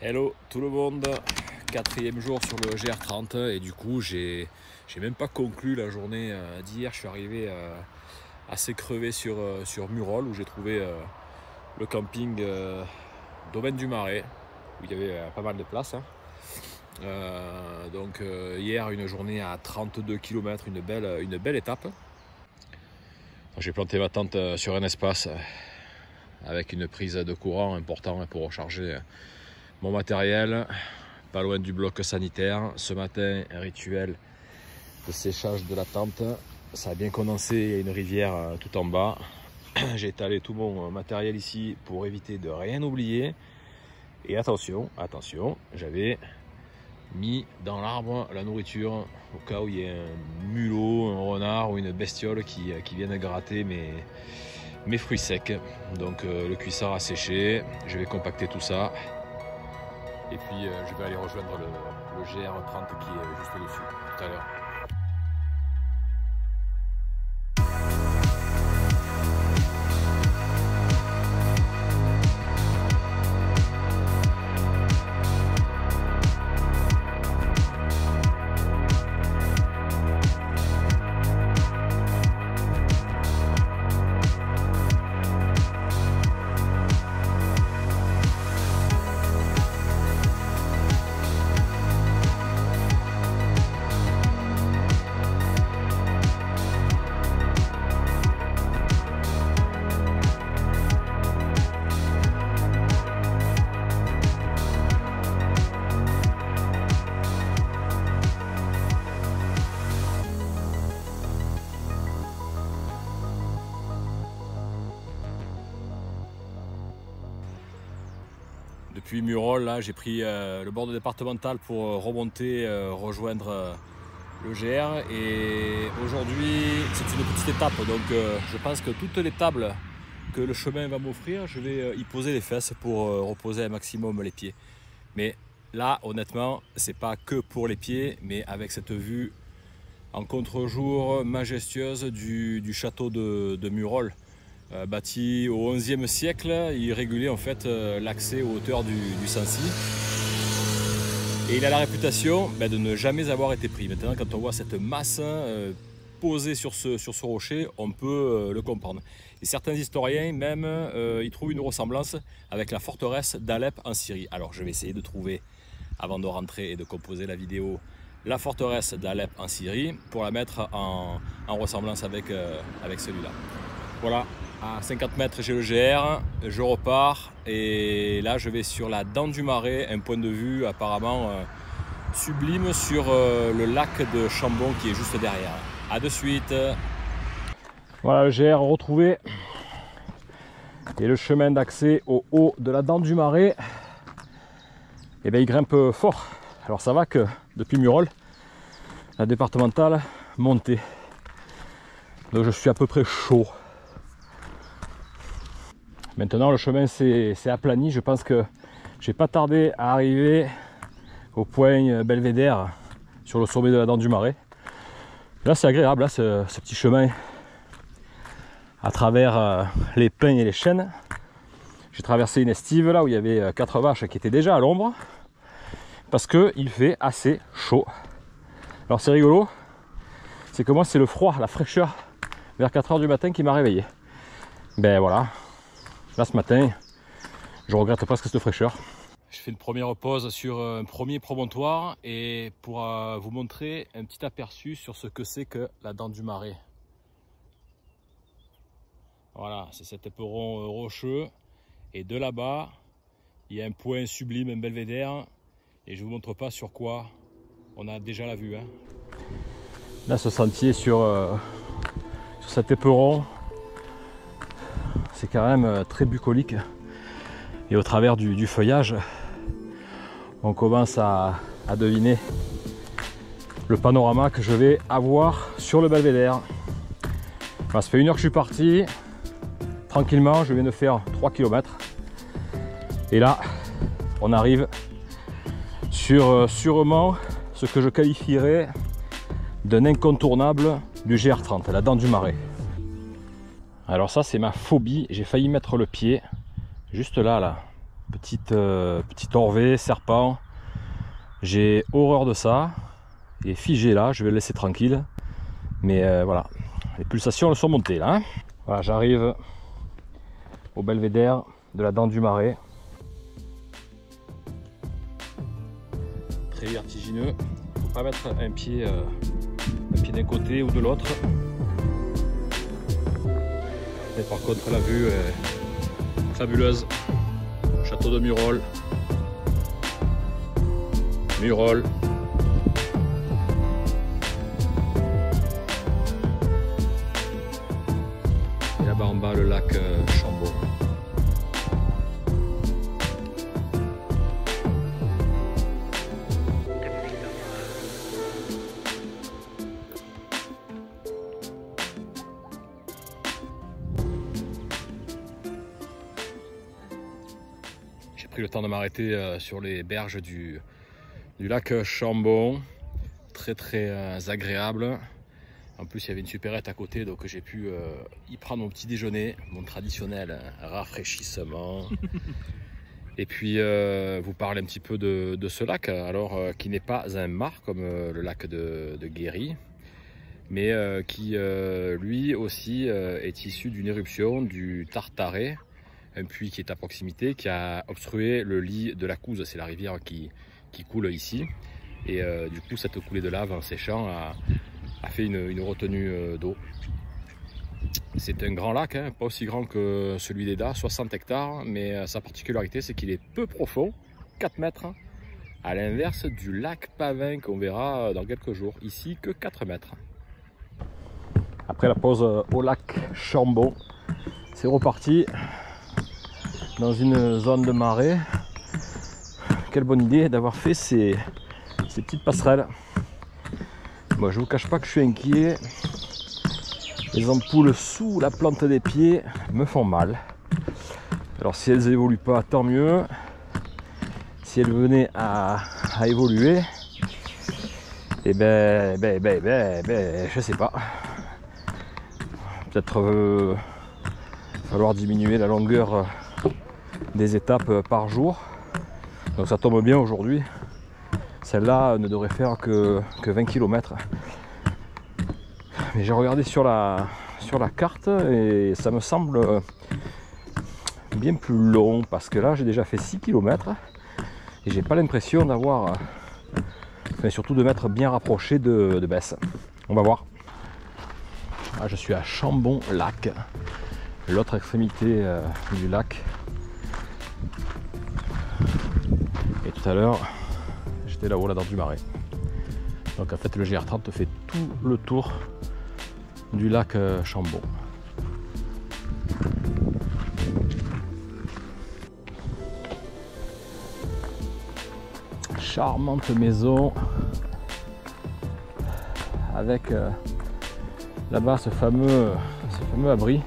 Hello tout le monde, quatrième jour sur le GR30 et du coup j'ai même pas conclu la journée d'hier. Je suis arrivé assez crevé sur Murol où j'ai trouvé le camping Domaine du Marais où il y avait pas mal de place. Hier une journée à 32 km, une belle étape. J'ai planté ma tente sur un espace avec une prise de courant importante pour recharger mon matériel, pas loin du bloc sanitaire. Ce matin, un rituel de séchage de la tente. Ça a bien condensé, il y a une rivière tout en bas. J'ai étalé tout mon matériel ici pour éviter de rien oublier. Et attention, j'avais mis dans l'arbre la nourriture au cas où il y ait un mulot, un renard ou une bestiole qui vienne gratter mes fruits secs. Donc le cuissard a séché, je vais compacter tout ça. Et puis je vais aller rejoindre le GR30 qui est juste dessus tout à l'heure. Depuis Murol, là, j'ai pris le bord de départemental pour remonter, rejoindre le GR. Et aujourd'hui, c'est une petite étape. Donc, je pense que toutes les tables que le chemin va m'offrir, je vais y poser les fesses pour reposer un maximum les pieds. Mais là, honnêtement, c'est pas que pour les pieds, mais avec cette vue en contre-jour majestueuse du château de Murol. Bâti au XIe siècle, il régulait en fait l'accès aux hauteurs du Sancy. Et il a la réputation de ne jamais avoir été pris. Maintenant, quand on voit cette masse posée sur ce rocher, on peut le comprendre. Et certains historiens même y trouvent une ressemblance avec la forteresse d'Alep en Syrie. Alors je vais essayer de trouver, avant de rentrer et de composer la vidéo, la forteresse d'Alep en Syrie pour la mettre en ressemblance avec celui-là. Voilà. À 50 mètres, j'ai le GR, je repars et là je vais sur la Dent du Marais, un point de vue apparemment sublime sur le lac de Chambon qui est juste derrière. A de suite. Voilà le GR retrouvé et le chemin d'accès au haut de la Dent du Marais. Et il grimpe fort. Alors ça va que depuis Murol, la départementale montée. Donc je suis à peu près chaud. Maintenant le chemin s'est aplani, je pense que je vais pas tarder à arriver au point Belvédère sur le sommet de la Dent du Marais. Là c'est agréable, là, ce petit chemin à travers les pins et les chênes. J'ai traversé une estive là où il y avait 4 vaches qui étaient déjà à l'ombre parce qu'il fait assez chaud. Alors c'est rigolo, c'est que moi c'est le froid, la fraîcheur vers 4 h du matin qui m'a réveillé. Ben voilà. Là ce matin, je regrette presque cette fraîcheur. Je fais une première pause sur un premier promontoire et pour vous montrer un petit aperçu sur ce que c'est que la Dent du Marais. Voilà, c'est cet éperon rocheux et de là-bas, il y a un point sublime, un belvédère et je ne vous montre pas sur quoi on a déjà la vue. Là ce sentier sur cet éperon, c'est quand même très bucolique et au travers du feuillage on commence à deviner le panorama que je vais avoir sur le belvédère. Ça fait 1 heure que je suis parti tranquillement, je viens de faire 3 km et là on arrive sur sûrement ce que je qualifierais d'un incontournable du GR30, la Dent du Marais. Alors ça c'est ma phobie, j'ai failli mettre le pied juste là, petite orvée, serpent. J'ai horreur de ça. Il est figé là, je vais le laisser tranquille. Mais voilà, les pulsations elles sont montées là. Hein. Voilà, j'arrive au belvédère de la Dent du Marais. Très vertigineux. Il ne faut pas mettre un pied d'un côté ou de l'autre. Et par contre la vue est fabuleuse. Château de Murol. Murol. Et là-bas en bas le lac Chambon. J'ai pris le temps de m'arrêter sur les berges du lac Chambon, très agréable. En plus il y avait une supérette à côté, donc j'ai pu y prendre mon petit déjeuner, mon traditionnel rafraîchissement. Et puis vous parler un petit peu de ce lac, alors qui n'est pas un mare comme le lac de Guéry, mais qui lui aussi est issu d'une éruption du Tartaret, un puits qui est à proximité, qui a obstrué le lit de la Couze, c'est la rivière qui coule ici. Et du coup, cette coulée de lave en séchant a fait une retenue d'eau. C'est un grand lac, hein, pas aussi grand que celui d'Eda, 60 hectares, mais sa particularité, c'est qu'il est peu profond, 4 mètres, à l'inverse du lac Pavin qu'on verra dans quelques jours. Ici, que 4 mètres. Après la pause au lac Chambon, c'est reparti dans une zone de marais. Quelle bonne idée d'avoir fait ces petites passerelles. Moi je vous cache pas que je suis inquiet. Les ampoules sous la plante des pieds me font mal. Alors si elles évoluent pas, tant mieux. Si elles venaient à évoluer, et je sais pas. Peut-être falloir diminuer la longueur des étapes par jour. Donc ça tombe bien aujourd'hui. Celle-là ne devrait faire que 20 km. Mais j'ai regardé sur la carte et ça me semble bien plus long parce que là j'ai déjà fait 6 km et j'ai pas l'impression d'avoir, enfin surtout de m'être bien rapproché de Besse. On va voir. Ah, je suis à Chambon lac, l'autre extrémité du lac. Et tout à l'heure j'étais là-haut, la Dent du Marais. Donc en fait le GR30 fait tout le tour du lac Chambon. Charmante maison avec là-bas ce fameux abri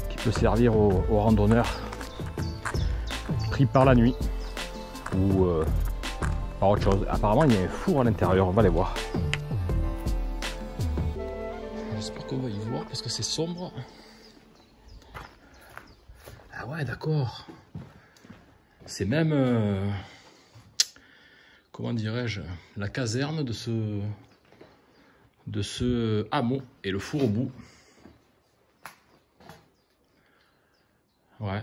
qui peut servir aux randonneurs pris par la nuit ou par autre chose. Apparemment il y a un four à l'intérieur, on va aller voir. J'espère qu'on va y voir parce que c'est sombre. Ah ouais, d'accord. C'est même, comment dirais-je, la caserne de ce hameau et le four au bout. Ouais.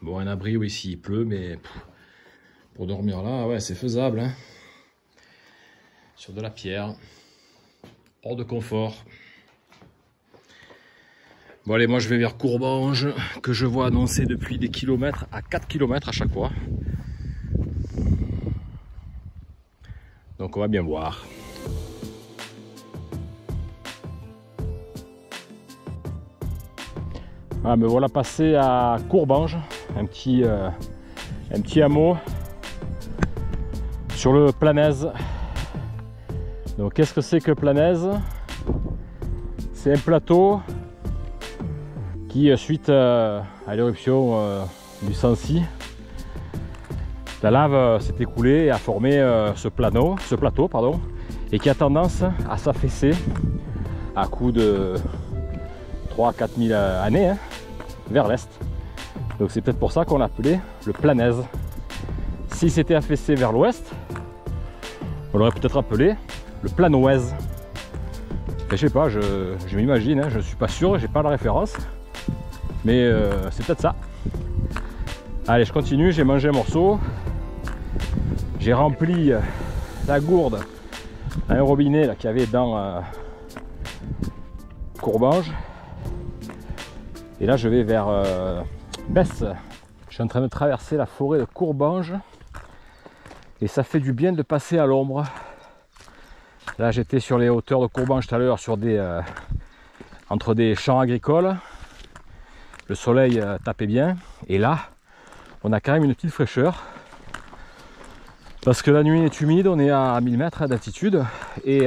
Bon, un abri, oui, s'il pleut, mais pour dormir là, ouais, c'est faisable. Hein. Sur de la pierre. Hors de confort. Bon allez, moi je vais vers Courbange, que je vois annoncer depuis des kilomètres à 4 km à chaque fois. Donc on va bien voir. Ah, me voilà passé à Courbange, un petit hameau sur le Planaise. Donc qu'est-ce que c'est que Planaise? C'est un plateau qui, suite à l'éruption du Sancy, la lave s'est écoulée et a formé ce plateau, et qui a tendance à s'affaisser à coup de 3 à 4 000 années, hein, vers l'est. Donc c'est peut-être pour ça qu'on l'appelait le Planaise. Si c'était affaissé vers l'ouest, on l'aurait peut-être appelé le Planoise. Je sais pas, je m'imagine, hein, je suis pas sûr, j'ai pas la référence. Mais c'est peut-être ça. Allez, je continue, j'ai mangé un morceau. J'ai rempli la gourde à un robinet qu'il y avait dans Courbange. Et là, je vais vers Besse. Je suis en train de traverser la forêt de Courbange. Et ça fait du bien de passer à l'ombre. Là, j'étais sur les hauteurs de Courbange tout à l'heure, sur entre des champs agricoles. Le soleil tapait bien. Et là, on a quand même une petite fraîcheur. Parce que la nuit est humide, on est à 1000 mètres d'altitude. Et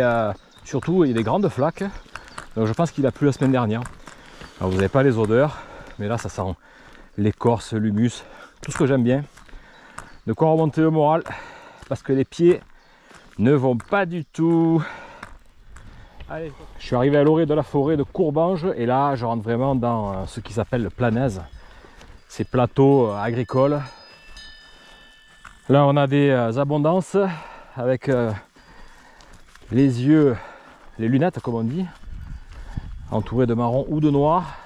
surtout, il y a des grandes flaques. Donc je pense qu'il a plu la semaine dernière. Alors vous n'avez pas les odeurs, mais là ça sent l'écorce, l'humus, tout ce que j'aime bien. De quoi remonter le moral, parce que les pieds ne vont pas du tout. Allez. Je suis arrivé à l'orée de la forêt de Courbange et là je rentre vraiment dans ce qui s'appelle le Planaise. Ces plateaux agricoles. Là on a des abondances avec les yeux, les lunettes comme on dit, entourés de marron ou de noir.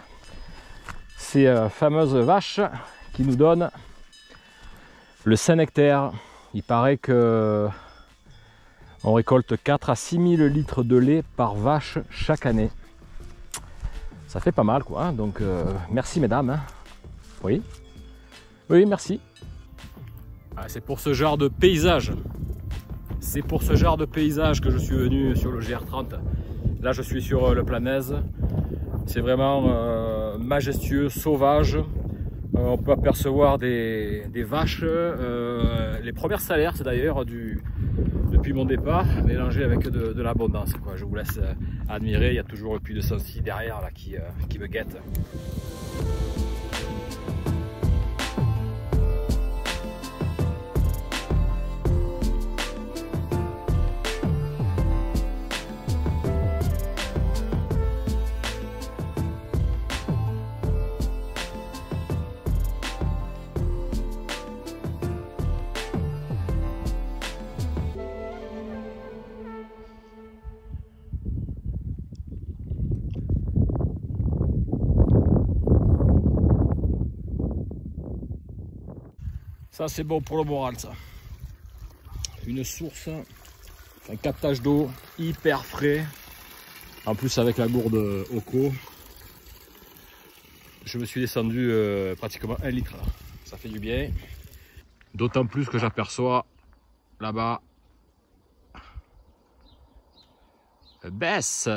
Ces fameuses vaches qui nous donnent le Saint-Nectaire. Il paraît que on récolte 4 à 6 000 litres de lait par vache chaque année. Ça fait pas mal quoi, hein. Donc merci mesdames. Hein. Oui, oui merci. Ah, c'est pour ce genre de paysage. C'est pour ce genre de paysage que je suis venu sur le GR30. Là je suis sur le Planaise. C'est vraiment majestueux, sauvage. On peut apercevoir des vaches. Les premières salaires, c'est d'ailleurs depuis mon départ, mélangé avec de l'abondance. Je vous laisse admirer. Il y a toujours le puits de Sancy derrière là, qui me guette. Ça c'est bon pour le moral ça. Une source, un captage d'eau hyper frais. En plus avec la gourde Oco, je me suis descendu pratiquement 1 litre là. Ça fait du bien. D'autant plus que j'aperçois là-bas Besse.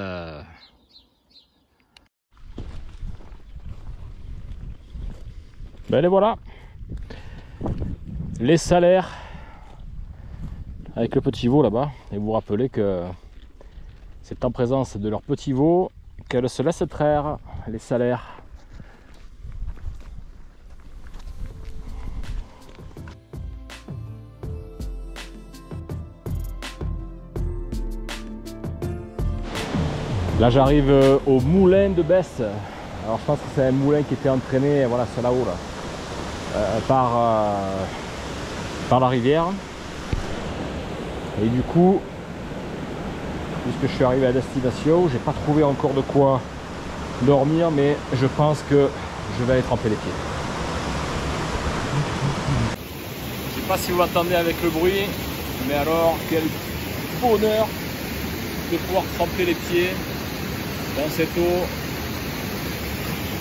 Ben les voilà. Les salaires avec le petit veau là-bas. Et vous vous rappelez que c'est en présence de leur petit veau qu'elles se laissent traire, les salaires. Là j'arrive au moulin de Besse. Alors je pense que c'est un moulin qui était entraîné, voilà, c'est là-haut là, par la rivière. Et du coup, puisque je suis arrivé à destination, j'ai pas trouvé encore de quoi dormir, mais je pense que je vais aller tremper les pieds. Je sais pas si vous m'entendez avec le bruit, mais alors quel bonheur de pouvoir tremper les pieds dans cette eau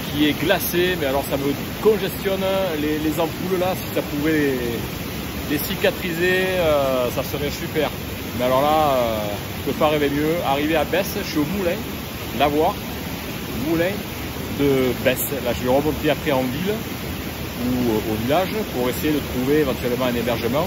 qui est glacée. Mais alors ça me congestionne les ampoules là. Si ça pouvait les cicatriser, ça serait super. Mais alors là, je peux pas rêver mieux. Arrivé à Besse, je suis au moulin, l'avoir, moulin de Besse. Là je vais remonter après en ville ou au village pour essayer de trouver éventuellement un hébergement.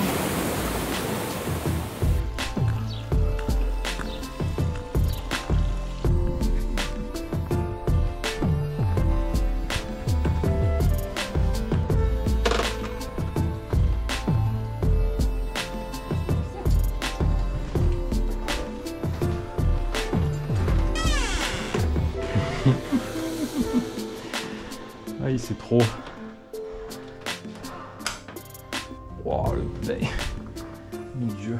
Aïe, c'est trop. Wow, le play. Mon Dieu.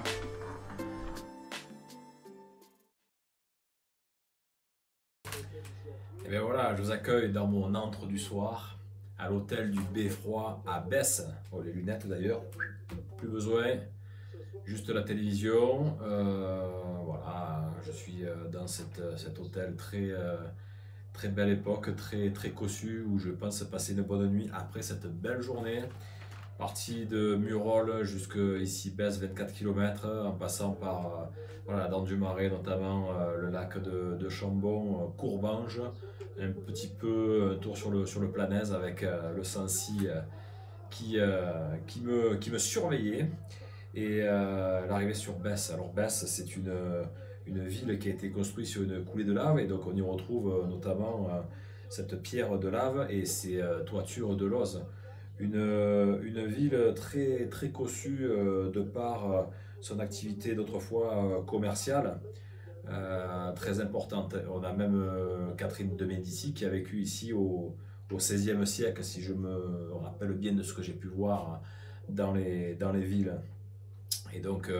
Et bien voilà, je vous accueille dans mon antre du soir, à l'hôtel du Beffroi à Besse. Oh, les lunettes d'ailleurs, plus besoin, juste la télévision. Voilà, je suis dans cet hôtel très belle époque, très cossu, où je pense passer une bonne nuit après cette belle journée. Parti de Murol jusqu'ici Besse, 24 km, en passant par voilà, la Dent du Marais, notamment le lac de Chambon, Courbange, un petit peu un tour sur le Planaise avec le Sancy qui me surveillait. Et l'arrivée sur Besse. Alors Besse, c'est une ville qui a été construite sur une coulée de lave, et donc on y retrouve notamment cette pierre de lave et ces toitures de lauze. Une ville très cossue de par son activité d'autrefois commerciale, très importante. On a même Catherine de Médicis qui a vécu ici au XVIe siècle, si je me rappelle bien de ce que j'ai pu voir dans les villes. Et donc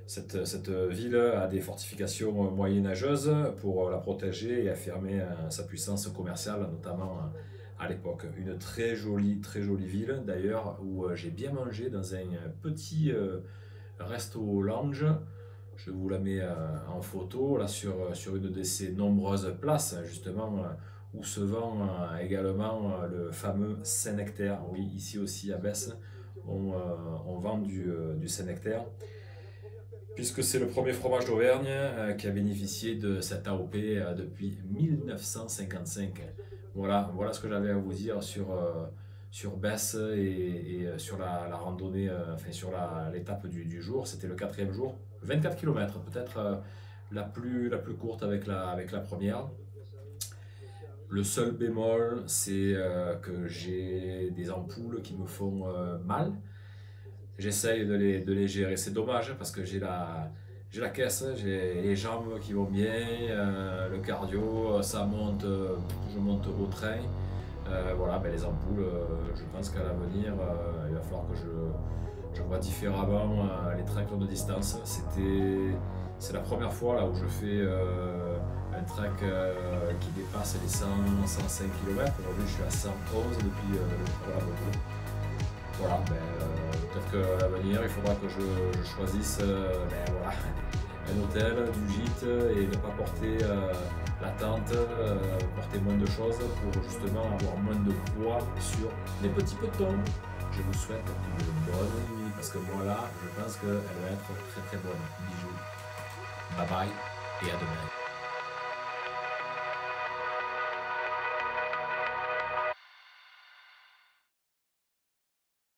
cette ville a des fortifications moyenâgeuses pour la protéger et affirmer sa puissance commerciale, notamment à l'époque. Une très jolie ville d'ailleurs, où j'ai bien mangé dans un petit resto lounge. Je vous la mets en photo là sur une de ces nombreuses places justement où se vend également le fameux Saint-Nectaire. Oui, ici aussi à Besse, on vend du Saint-Nectaire, puisque c'est le premier fromage d'Auvergne qui a bénéficié de cette AOP depuis 1955. Voilà ce que j'avais à vous dire sur Besse et sur la randonnée, enfin sur l'étape du jour. C'était le 4e jour, 24 km, peut-être la plus courte avec la première. Le seul bémol, c'est que j'ai des ampoules qui me font mal. J'essaye de les gérer. C'est dommage parce que j'ai la caisse, j'ai les jambes qui vont bien, le cardio, ça monte, je monte au train. Voilà, ben les ampoules, je pense qu'à l'avenir, il va falloir que je vois différemment les treks longue distance. C'est la première fois là où je fais un trek qui dépasse les 105 km. Aujourd'hui, je suis à 111 depuis la moto. Voilà, peut-être qu'à l'avenir, il faudra que je choisisse voilà, un hôtel, du gîte, et ne pas porter la tente, porter moins de choses pour justement avoir moins de poids sur les petits petons. Je vous souhaite une bonne nuit, parce que moi là, je pense qu'elle va être très bonne. Bisous, bye bye et à demain.